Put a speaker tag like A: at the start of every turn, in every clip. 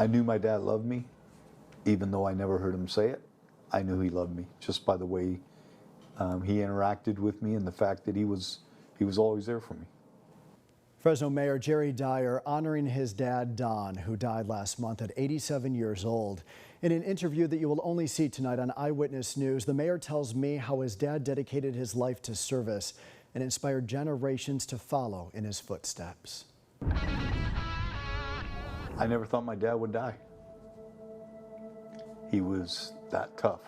A: I knew my dad loved me, even though I never heard him say it. I knew he loved me just by the way he interacted with me and the fact that he was always there for me.
B: Fresno Mayor Jerry Dyer honoring his dad, Don, who died last month at 87 years old. In an interview that you will only see tonight on Eyewitness News, the mayor tells me how his dad dedicated his life to service and inspired generations to follow in his footsteps.
A: I never thought my dad would die. He was that tough.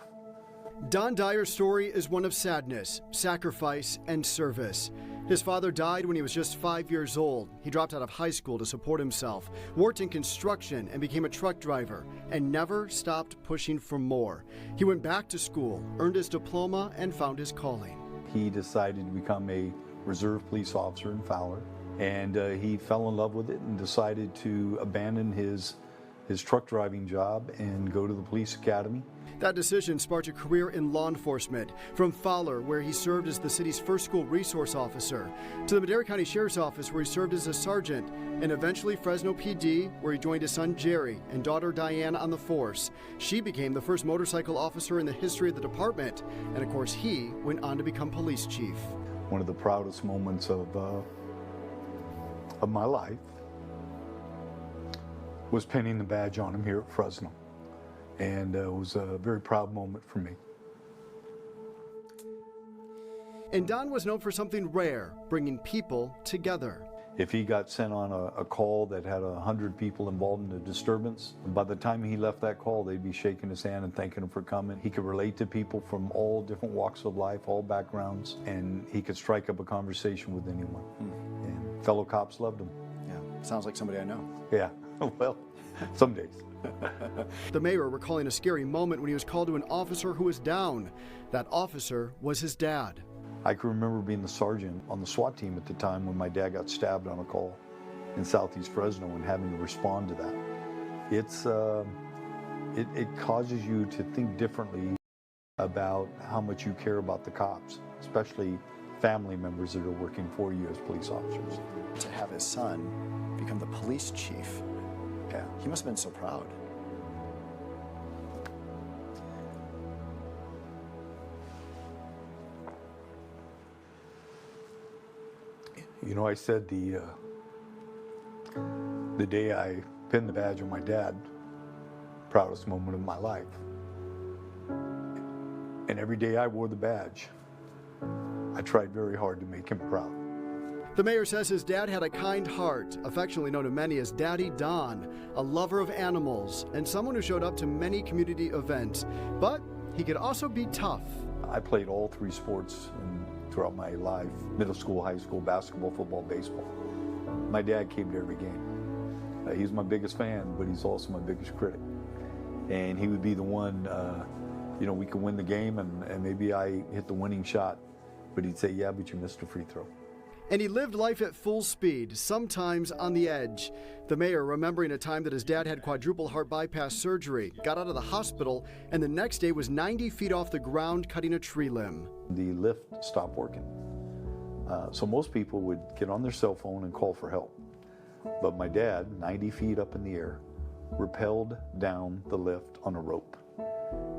B: Don Dyer's story is one of sadness, sacrifice, and service. His father died when he was just 5 years old. He dropped out of high school to support himself, worked in construction and became a truck driver, and never stopped pushing for more. He went back to school, earned his diploma, and found his calling.
A: He decided to become a reserve police officer in Fowler, and he fell in love with it and decided to abandon his truck driving job and go to the police academy.
B: That decision sparked a career in law enforcement, from Fowler, where he served as the city's first school resource officer, to the Madera County Sheriff's Office, where he served as a sergeant, and eventually Fresno PD, where he joined his son Jerry and daughter Diane on the force. She became the first motorcycle officer in the history of the department, and of course he went on to become police chief.
A: One of the proudest moments of my life was pinning the badge on him here at Fresno. And it was a very proud moment for me.
B: And Don was known for something rare, bringing people together.
A: If he got sent on a call that had 100 people involved in a disturbance, by the time he left that call, they'd be shaking his hand and thanking him for coming. He could relate to people from all different walks of life, all backgrounds, and he could strike up a conversation with anyone. And fellow cops loved him.
B: Yeah, sounds like somebody I know.
A: Yeah, well, some days.
B: The mayor recalling a scary moment when he was called to an officer who was down. That officer was his dad.
A: I can remember being the sergeant on the SWAT team at the time when my dad got stabbed on a call in southeast Fresno and having to respond to that. It causes you to think differently about how much you care about the cops, especially family members that are working for you as police officers.
C: To have his son become the police chief,
A: yeah,
C: he must have been so proud.
A: You know, I said the day I pinned the badge on my dad, proudest moment of my life. And every day I wore the badge, I tried very hard to make him proud.
B: The mayor says his dad had a kind heart, affectionately known to many as Daddy Don, a lover of animals, and someone who showed up to many community events. But he could also be tough.
A: I played all three sports throughout my life: middle school, high school, basketball, football, baseball. My dad came to every game. He's my biggest fan, but he's also my biggest critic. And he would be the one, you know, we could win the game and maybe I hit the winning shot, but he'd say, yeah, but you missed a free throw.
B: And he lived life at full speed, sometimes on the edge. The mayor remembering a time that his dad had quadruple heart bypass surgery, got out of the hospital, and the next day was 90 feet off the ground cutting a tree limb.
A: The lift stopped working. So most people would get on their cell phone and call for help. But my dad, 90 feet up in the air, rappelled down the lift on a rope.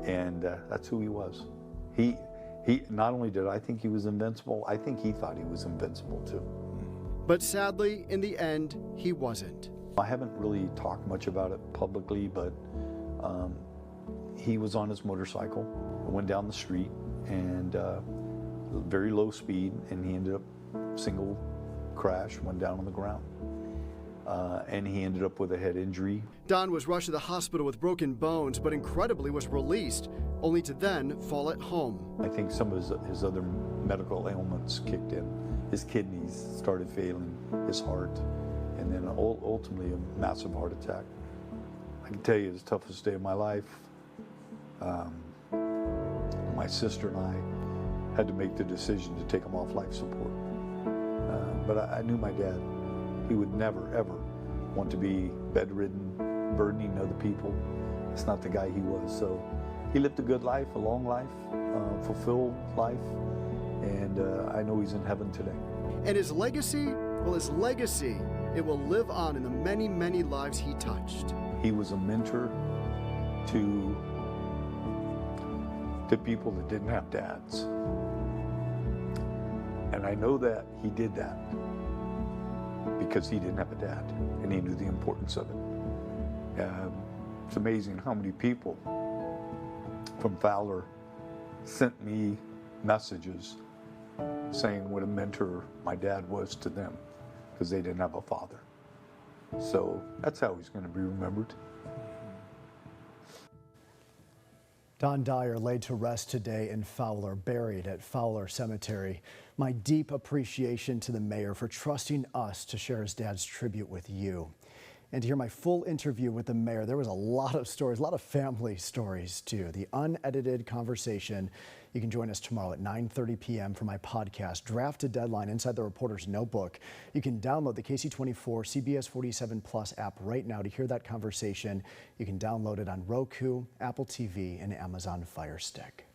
A: And that's who he was. He not only did I think he was invincible, I think he thought he was invincible too.
B: But sadly, in the end, he wasn't.
A: I haven't really talked much about it publicly, but he was on his motorcycle, went down the street, and very low speed, and he ended up single crash, went down on the ground. And he ended up with a head injury.
B: Don was rushed to the hospital with broken bones, but incredibly was released, only to then fall at home.
A: I think some of his other medical ailments kicked in. His kidneys started failing, his heart, and then ultimately a massive heart attack. I can tell you it's the toughest day of my life. My sister and I had to make the decision to take him off life support. But I knew my dad. He would never, ever want to be bedridden, burdening other people. It's not the guy he was. So he lived a good life, a long life, fulfilled life, and I know he's in heaven today.
B: And his legacy, well, his legacy, it will live on in the many, many lives he touched.
A: He was a mentor to people that didn't have dads. And I know that he did that because he didn't have a dad, and he knew the importance of it. It's amazing how many people from Fowler sent me messages saying what a mentor my dad was to them because they didn't have a father. So that's how he's going to be remembered.
B: Don Dyer laid to rest today in Fowler, buried at Fowler Cemetery. My deep appreciation to the mayor for trusting us to share his dad's tribute with you. And to hear my full interview with the mayor, there was a lot of stories, a lot of family stories too. The unedited conversation. You can join us tomorrow at 9:30 p.m. for my podcast, Draft to Deadline, Inside the Reporter's Notebook. You can download the KC24 CBS 47 Plus app right now to hear that conversation. You can download it on Roku, Apple TV, and Amazon Fire Stick.